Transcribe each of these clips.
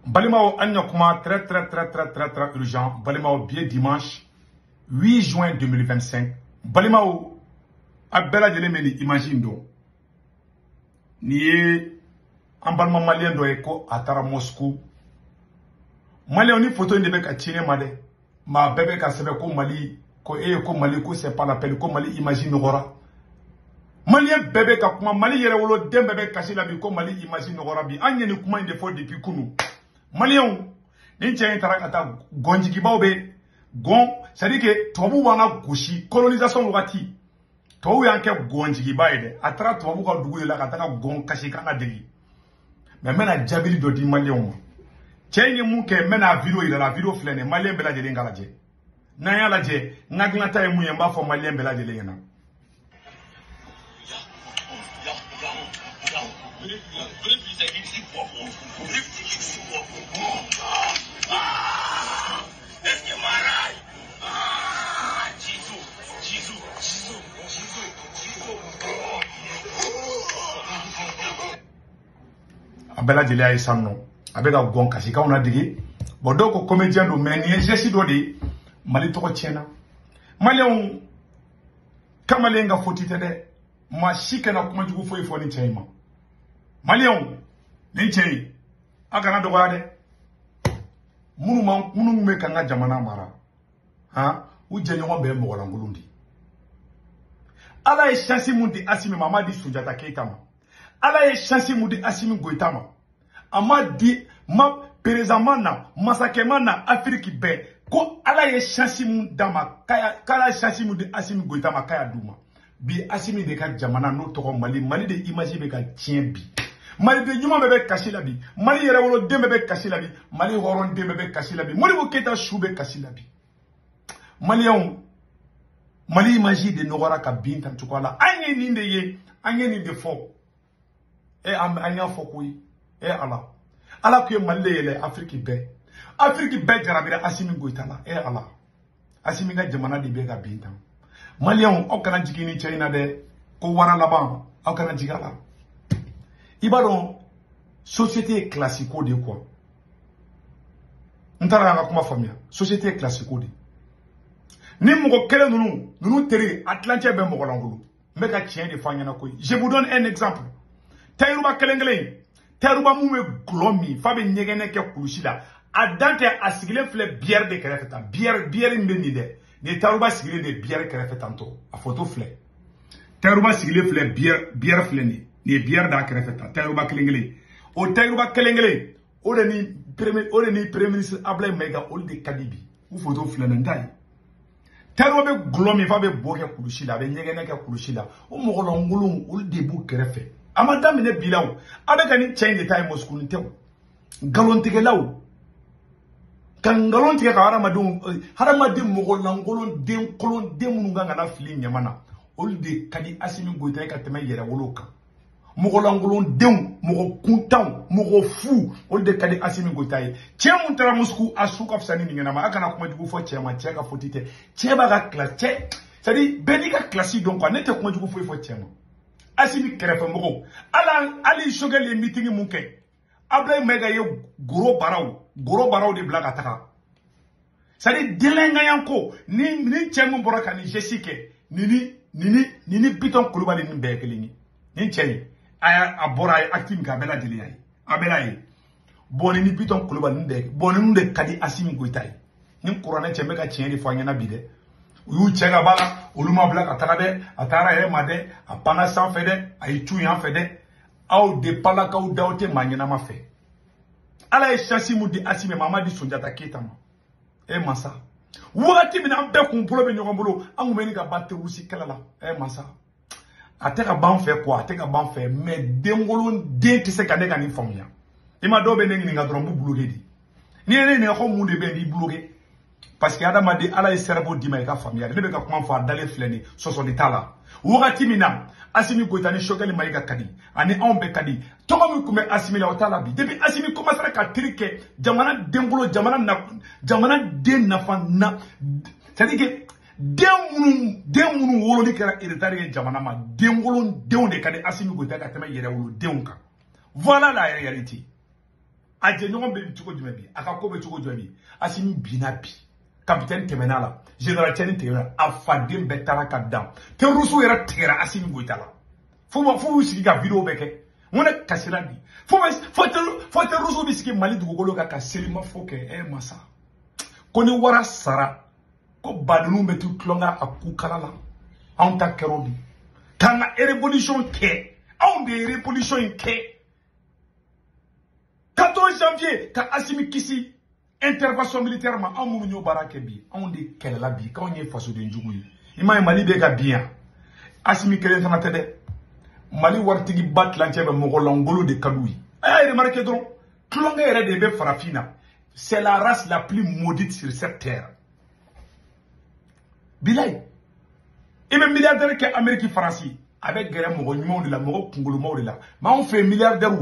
Balimao Agnokuma, très urgent. Balimao bien dimanche 8 juin 2025. Balimao Abela Jelemeni, imagine donc. Nié Ambalma Malien doeko Atara Moscou. Malien ni photo de bec à Tine Made. Ma bébé ka sebe ko Mali, ko Mali, ko c'est pas la peine, ko Mali imagine Nora. Malien bébé ka kuma Mali yere wolo dem bébé kashi la bi ko Mali imagine Nora bi. Anye ni kuma inde fo depuis kunu. Malien ni tient tarakata gonjiki baobe gon c'est-à-dire que tobu wana goshi colonisation wati tobu yanke gonjiki baide atra tobu ka dugu la kataka gon kashi kana degi mais mena jabili do di malien tient mu ke mena video ila la video flene malien bela jeli ngalaje na ya laje ngaglata e mu yamba fo malien bela jeli ngana Abela jeli ay sanno abega gon kasi ka ona digi bo do ko comédien do mais ni jesi do de Mali to ko tiena Malien kamalenga fotite de ma shike na kuma jugu foi foni chema Malien ni chei aga na do wade munu me kanga jamana mara ha u jenyo be mo wala ngulundi ala e chance mundi asimi Mamadi Sunjata Keita ma ala e chance mundi asimi Goitama amadi ma perezamana masakemana Afrique be ko ala e chance mundama kala chance mundi asimi Goitama kaya duma bi asimi de ka jamana no to Mali de image be ka tien bi Mali de nyuma bebe kasila bi Mali yere wolo dembe be kasila bi Mali horon dembe be kasila bi Modibo Keita shube kasila bi Mali image de nogora ka binta tukwala anye ninde ye anye ninde fo e anya fo kuyi e ala ku Mali yele Afrique be jarabira asimi Goitala e ala asimi ga jamana de be ga binta Malien o kana jikini China de ko wara laban o kana jigala ibadon société classico de quoi ntara nga kuma famia société classico de ni moko kele nunu teri Atlantique be moko langulu meka tien de fanya na koy je vous donne un exemple tayruba kelengele tayruba mume glomi fabe nyegene ke kulushida adante asigile fle bière de kerefeta bière mbeni de ni tayruba sigile de bière kerefeta to a photo fle tayruba sigile fle bière fle ni bière da kerefeta tayruba kelengele o tayruba kelengele o de ni premier ministre Ablaye Mega o de Kadibi ou photo fle ndai tayruba be glomi fabe boke kulushida be nyegene ke kulushida o mogolo ngulum o de bu kerefe amada mine bilaw abeka ni chain de time Moscou ntew galontige law kan galontige ka haramadu mogol nangolon den kolon den munga ngana fili nyamana olde kadi asimi Goita ka teme yere woloka mogol nangolon den mogo kuntan mogo fu olde kadi asimi Goita chemu tara Moscou asuka fsani ngena ma aka na kuma jugu fo chema cheka fotite cheba ga classe c'est-à-dire benika classique donc on était kuma jugu fo chema asimi kerefe mogo ali shogel meeting muke Ablaye Mega ye gros barao de blaga taka c'est-à-dire delenga yanko ni chemu boraka ni jesike ni piton kulubali ni bekelingi ni cheni aya abora active ka bela dili ay abela yi boni ni piton kulubali ni beke boni nde kadi asimi Goita ni qur'an chembe ka cheni fanya na bide yu chega bala oluma blaga taka de atara ye made apana san fede ay tu yan fede au de pala ka u daote manyana mafe ala e chance mudi asime Mamadi Sunjata Keita ma e masa wati mina be kun polo be nyogombulo angumeni ka batte rusi kalala e masa ateka ban fe quoi ateka ban fe mais dengolo de tise ka de ka ni famia ima do be nengi nga dron bu bloqué di ni ene ne ko munde be di bloqué parce que adama de ala e cerveau di ma ka famia ne be ka kuma fa dale fleni soso di tala wati mina asimi Goita ni shogeli maiga kadi ani ombe kadi tomo mi kume asimi la otala bi depuis asimi commencer ka trike jamana dengolo jamana den nafa na c'est-à-dire que den munu wolo ni kera hérétaire jamana ma dengolo de kadi asimi Goita ka teme yere wolo denka voilà la réalité a jɛɲɔgɔn bɛ cogo jumɛn bi a ka ko bɛ cogo jumɛn bi Assimi binna bi capitaine tɛmɛna la général Tiani tɛmɛna a faden bɛɛ taara ka dan terroriste yɛrɛ tigɛra Assimi Goïta la fo b'u sigi ka vidéo bɛɛ kɛ mun ne kasira bi fo terroriste bɛ sigi Mali dugukolo kan ka selimafo kɛ masa ko ni wara sara ko badenw bɛ t'u tulonka a kukala la anw ta kɛra o di k'an ka révolution kɛ anw de ye révolution in kɛ 14 janvier ka Assimi kisi intervention militaire ma anw minnu y'o baara kɛ bi anw de kɛlɛla bi k'anw ye fasoden jugu ye i m'a ye Mali bɛ ka bin yan Assimi kelen fana tɛ dɛ Mali waritigi ba tilancɛ bɛ mɔgɔ langolo de ka d'u ye a y'a remarqué dɔrɔn tulonkɛ yɛrɛ de bɛ farafin na c'est la race la plus maudite sur cette terre bilayi i bɛ milliardaire kɛ Amérique Faransi a bɛ gɛrɛ mɔgɔ ɲumanw de la mɔgɔ kunkolomaw de la mais anw fɛ milliardaire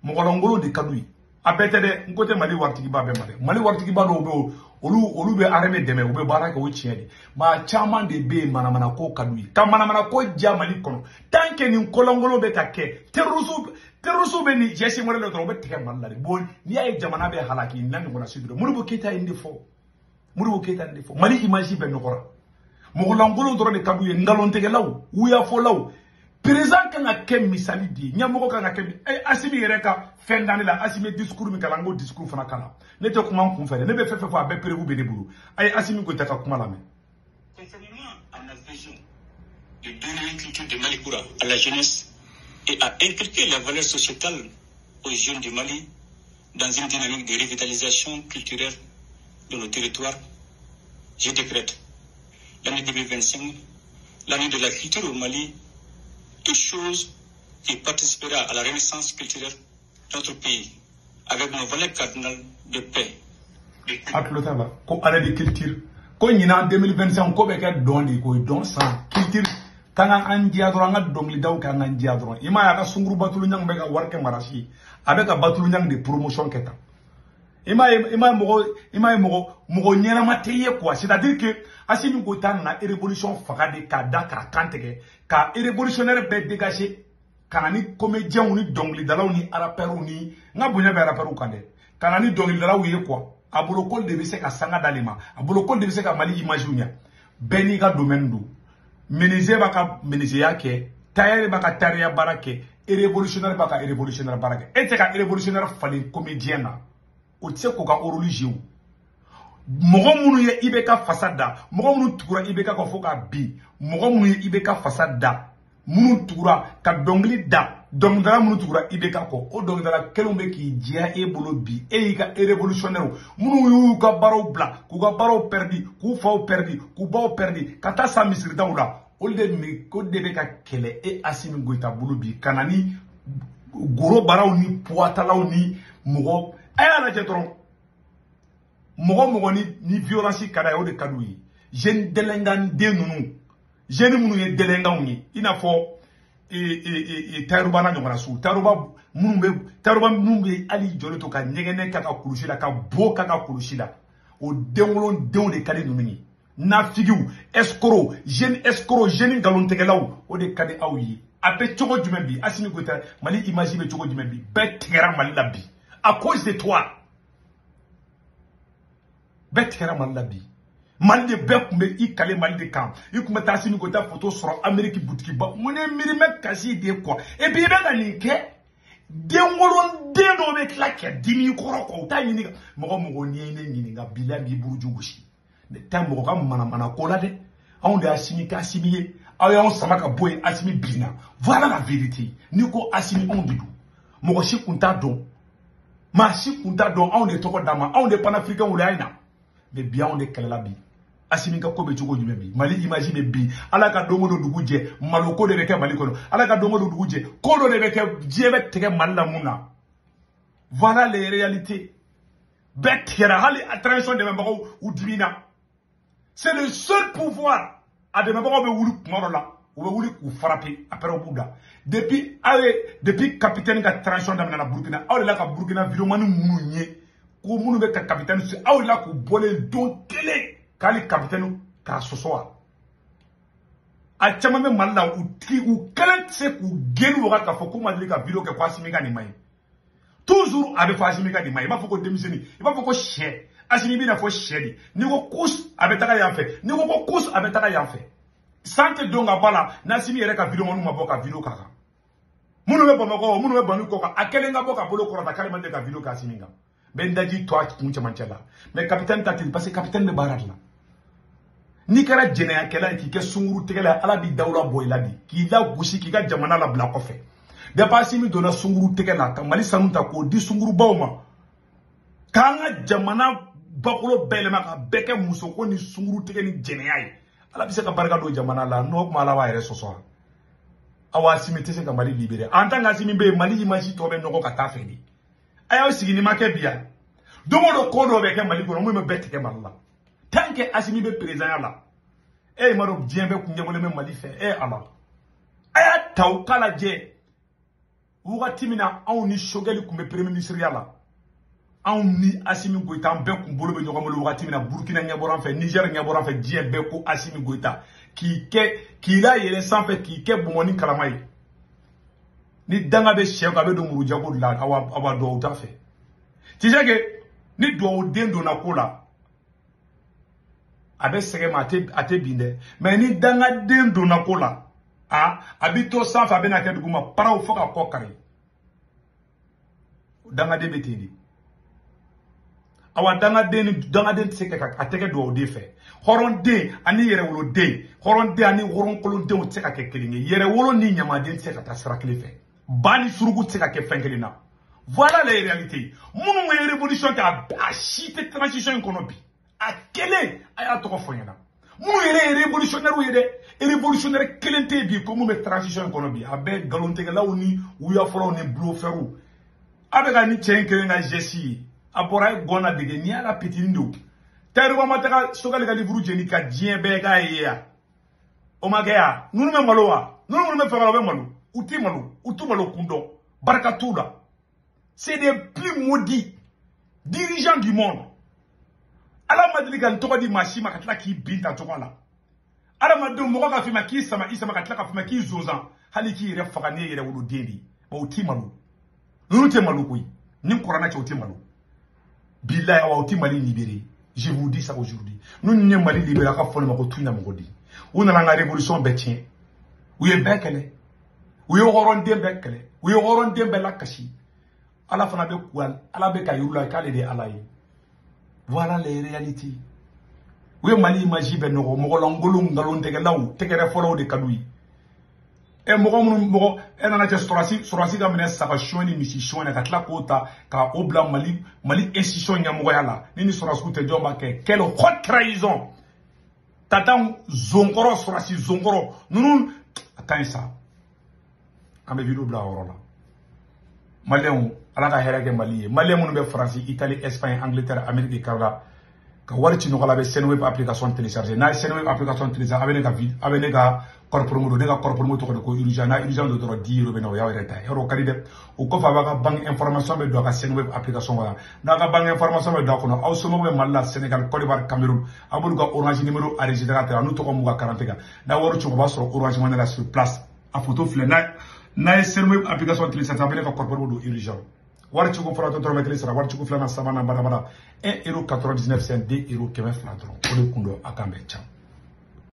mɔgɔ langolo de ka d'u ye a bɛɛ tɛ dɛ n ko tɛ Mali waritigiba bɛɛ ma dɛ Mali waritigiba dɔw bɛ olu bɛ armée dɛmɛ u bɛ baara kɛ o tiɲɛ de maa caman de bɛ yen manamana ko ka d'u ye ka manamana ko ja Mali kɔnɔ tant que nin kolonkolon bɛ ka kɛ terroriste bɛ nin gestion wɛrɛ la dɔrɔn u bɛ tigɛ Mali la de bon n'i y'a ye jamana bɛ halaki na ɲɔgɔnna si dɔrɔn Modibo Keita ye nin de fɔ Mali image bɛ nɔgɔra mɔgɔ langolo dɔrɔn de ka d'u ye ngalontigɛlaw wuyafɔlaw président kan ka kɛ misali di ɲɛmɔgɔ kan ka kɛ Assimi yɛrɛ ka fɛn dani la Assimi discours min kalan n ko discours fana kana ne tɛ kuma n kun fɛ dɛ ne bɛ fɛn fɛn fɔ a bɛɛ prévu bɛ ne bolo a ye Assimi Goïta ka kuma lamɛn. Conformément à ma vision de donner une culture de Mali Koura à la jeunesse et à inculquer la valeur sociétale aux jeunes du Mali dans une dynamique de revitalisation culturelle de nos territoires, je décrète l'année 2025, l'année de la culture au Mali, toute chose qui participera à la renaissance culturelle de notre pays, avec nos valeurs cardinales de paix. Atlotaba, ko année de culture, ko ñina 2025 ko be ka don di ko don sans culture kanga andia dron nga dongli daw ka andia dron ima ya ka sunguru batulu ñang be ka warke marasi avec ka batulu ñang de promotion keta ima mogo ñena ma teye quoi c'est-à-dire que Assimi Goïta na révolution faga de ka da ka kantege ka révolutionnaire be dégager kana ni comédien ni dongli dalaw ni rappeur ni nga bonya be rappeur kande kana ni dongli dalaw ye quoi a bolokol de be se ka sanga dalima a bolokol de be se ka Mali image nya beni ka domaine do menuisier ba ka menuisier yake tailleur ba ka tailleur barake révolutionnaire ba ka révolutionnaire barake et c'est ka révolutionnaire fali comédien na o tse ko ka orologie mɔgɔ minnu ye i bɛ ka fasa da mɔgɔ minnu tugura i bɛ ka fɔ ka bin mɔgɔ minnu ye i bɛ ka fasa da minnu tugura ka dɔnkili da dɔnkilidala minnu tugura i bɛ ka kɔ o dɔnkilidala kelenw bɛ k'i diya e bolo bi e y'i ka révolutionnaire minnu y'u ka baaraw bila k'u ka baaraw perdi k'u faw perdi k'u baw perdi ka taa sa misiridaw la o de bɛ ka kɛlɛ e Assimi Goïta bolo bi ka na ni goro baaraw ni puwatalaw ni mɔgɔ a y'a lajɛ dɔrɔn mɔgɔ ni violence ka da ye o de ka d'u ye jeune délinquant den ninnu jeune minnu ye délinquants ye i n'a fɔ tayiruba n'a ɲɔgɔnna sugu tayiruba minnu bɛ hali jɔlen to ka ɲɛgɛnɛ k'a ka kulusi la ka bo k'a ka kulusi la o denwolodenw de ka di ninnu ye nafigiw escroc jeune ngalontigɛlaw o de ka di aw ye a bɛ cogo jumɛn bi Assimi Goïta Mali image bɛ cogo jumɛn bi bɛɛ tigɛra Mali la bi à cause de toi. Bɛɛ tigɛra Mali la bi Mali de bɛɛ kun bɛ i kale Mali de kan i kun bɛ taa Assimi Goïta photo sɔrɔ Amérique boutique ba mun ye mirimɛ kasi de quoi et puis i bɛ ka nin kɛ denwoloden dɔw bɛ tila kɛ dimi kɔrɔ quoi u t'a ɲininka mɔgɔ n'i ye ne ɲininka bilahi b'i buruju gosi ne tɛ mɔgɔ ka manamana ko la dɛ anw de Assimi kɛ Assimi ye aw y'anw sama ka bɔ yen Assimi binna voilà la vérité n'i ko Assimi anw de don mɔgɔ si kun t'a dɔn maa si kun t'a dɔn anw de tɔgɔ d'a ma anw de panafricain wula in na mais bi anw de kɛlɛla bi Assimi ka ko bɛ cogo jumɛn bi Mali image bɛ bi ala ka don o don dugu jɛ malo ko de bɛ kɛ Mali kɔnɔ ala ka don o don dugu jɛ ko dɔ de bɛ kɛ diɲɛ bɛ tigɛ Mali la mun na voilà les réalités bɛɛ tigɛra hali transition dɛmɛbagaw u dimina c'est le seul pouvoir a dɛmɛbagaw bɛ wuli kuma dɔ la u bɛ wuli k'u frapper après u b'u da depuis capitaine ka transition daminɛna Burkina aw de la ka Burkina vidéoman minnu ye ko minnu bɛ ka capitaine su aw de la k'u bɔlen don kelen k'ale capitaine k'a sɔsɔ wa a caman bɛ Mali la u kelen tɛ se k'u gɛn wagati k'a fɔ k'u ma deli ka vidéo kɛ ko Assimi ka nin ma ɲi toujours avec Assimi ka di ma il b'a fɔ ko denmisɛnnin il b'a fɔ ko sɛ Assimi bina fɔ sɛ di ni ko kus a bɛ taga yan fɛ ni ko kus a bɛ taga yan fɛ sante don ka bɔ la n'Assimi yɛrɛ ka vidéo ma bɔ ka vidéo k'a kan minnu bɛ Bamakɔ minnu bɛ Bamako kan a kelen ka bɔ ka bolo kɔrɔta k'ale man tɛ ka vidéo kɛ Assimi kan bɛ n daji to a kun cɛmancɛ la mais capitaine ta ten parce que capitaine bɛ baara de la n'i kɛra jɛnɛyakɛla ye k'i kɛ sunguru tigɛla ala b'i dawula bɔ i la bi k'i la gosi k'i ka jamana labila kɔfɛ depuis Assimi donna sunguru tigɛ la ka Mali sanu ta k'o di sungurubaw ma k'an ka jamana bakolo bɛɛ yɛlɛma ka bɛɛ kɛ musoko ni sunguru tigɛ ni jɛnɛya ye ala bɛ se ka barika don jamana la n'o kuma ala b'a yɛrɛ sɔsɔ awa Assimi tɛ se ka Mali libérer en tant qu'Assimi bɛ yen Mali image tɔ bɛ nɔgɔ ka taa fɛ de a y'aw sigi ni ma kɛ bi yan don o don ko dɔ bɛ kɛ Mali kɔnɔ mun bɛ bɛɛ tigɛ Mali la tant que Assimi bɛ président la ma dɔn diɲɛ bɛɛ kun ɲɛbɔlen bɛ Mali fɛ ala a y'a ta o k'a lajɛ wagati min na anw ni Choguel kun bɛ premier ministre ya la anw ni Assimi Goïta an bɛɛ kun bolo bɛ ɲɔgɔn bolo wagati min na Burkina ɲɛbɔra an fɛ Niger ɲɛbɔra an fɛ diɲɛ bɛɛ ko Assimi Goïta k'i la yɛlɛn sanfɛ k'i kɛ bɔnbɔn ni kalama ye ni danga bɛ sɛ kan a bɛ don murujago de la aw b'a duwawu t'a fɛ tu sais que ni duwawu den donna ko la a bɛ sɛgɛn ma a tɛ bin dɛ mais ni danga den donna ko la a bɛ to sanfɛ a bɛ na kɛ duguma paraw fo ka kɔ kari dangaden bɛ ten de awa dangaden tɛ se ka a tɛ kɛ duwawu den fɛ hɔrɔnden ani yɛrɛwoloden hɔrɔnden ani hɔrɔnkolondenw tɛ se ka kɛ kelen ye yɛrɛwolo ni ɲamaden tɛ se ka taa sira kelen fɛ ba ni suruku tɛ se ka kɛ fɛn kelen na voilà les réalités minnu ye révolution kɛ a si tɛ transition in kɔnɔ bi a kelen a y'a tɔgɔ fɔ ɲɛna minnu yɛrɛ ye révolutionnaire ye dɛ révolutionnaire kelen tɛ bi ko mun bɛ transition in kɔnɔ bi a bɛ nkalontigɛlaw ni wuyafɔlaw ni bulofɛrɛw a bɛ ka ni cɛ in kelen ka geste ye a bɔra ye gɔn na dege ni ala pitinin don Tayiruba ma taga Choguel ka livre jeni ka diɲɛ bɛɛ k'a ye yan o ma kɛ yan ninnu bɛ malo wa ninnu bɛ fɛ ka o bɛ malo u ti malo u t'u malo kun dɔn barika t'u la c'est des plus maudits dirigeants du monde ala ma deli ka n tɔgɔ di maa si ma ka tila k'i bin ta cogo la adamadenw mɔgɔ ka f'i ma k'i sama i sama ka tila ka f'i ma k'i zonzan hali k'i yɛrɛ faga ne yɛrɛ woloden de mais u ti malo ninnu tɛ malo koyi ni kɔrɔna cɛ u ti malo bilahi awa u ti Mali libérer je vous dis ça aujourd'hui nous ye Mali libérer a ka fɔ ne ma ko tu ɲamɔgɔ di u nana an ka révolution bɛɛ tiɲɛ u ye bɛɛ kɛlɛ u ye hɔrɔnden bɛɛ kɛlɛ u ye hɔrɔnden bɛɛ lakasi ala fana bɛ ku ala bɛ ka yiru la k'ale de ye ala ye voilà les réalités u ye Mali image bɛɛ nɔgɔ mɔgɔlankolon nkalontigɛlaw tɛgɛrɛ fɔlɔw de ka d'u ye mɔgɔ minnu nana cɛ sɔrɔsi ka minɛ saga sɔn ni misi sɔn na ka tila k'o ta ka o bila Mali institution ɲɛmɔgɔya la ni sɔrɔsiw tɛ jɔn b'a kɛ quelle haute trahison tata zonkɔrɔ sɔrɔsi zonkɔrɔ ninnu a ka ɲi sa an bɛ vidéo bila a yɔrɔ la maliyɛnw ala ka hɛrɛ kɛ Mali ye maliyɛn minnu bɛ Faransi Italie Espagne Angleterre Amérique Canada ka wari ci nɔgɔ la a bɛ Senweb application télécharger n'a ye Senweb application télécharger a bɛ ne ka kɔrɔpɔrɔmo don ne ka kɔrɔpɔrɔmo tɔgɔ de ko urgent n'a urgent don dɔrɔn 10 € bɛ na o y'aw yɛrɛ ta ye yɔrɔ o ka di dɛ o kɔfɛ a b'a ka banque information bɛ don a ka Senweb application kɔnɔ n'a ka banque information bɛ don a kɔnɔ aw somɔgɔw bɛ Mali la Sénégal Côte d'Ivoire Cameroun a b'olu ka orange numéro enregistré ka tɛmɛ a n'u tɔgɔ m'u ka carte kan n'a wari ci o b'a sɔrɔ orange money la sur place a photo filɛ n'a ye Senweb application télécharger a bɛ ne ka kɔrɔpɔrɔmo don urgent wari ci ko fɔra dɔrɔmɛ kelen sara wari ci ko filanan sabanan badabada 1,99 € c'est 2 € 200 dɔrɔn o de kun don a kan bɛɛ can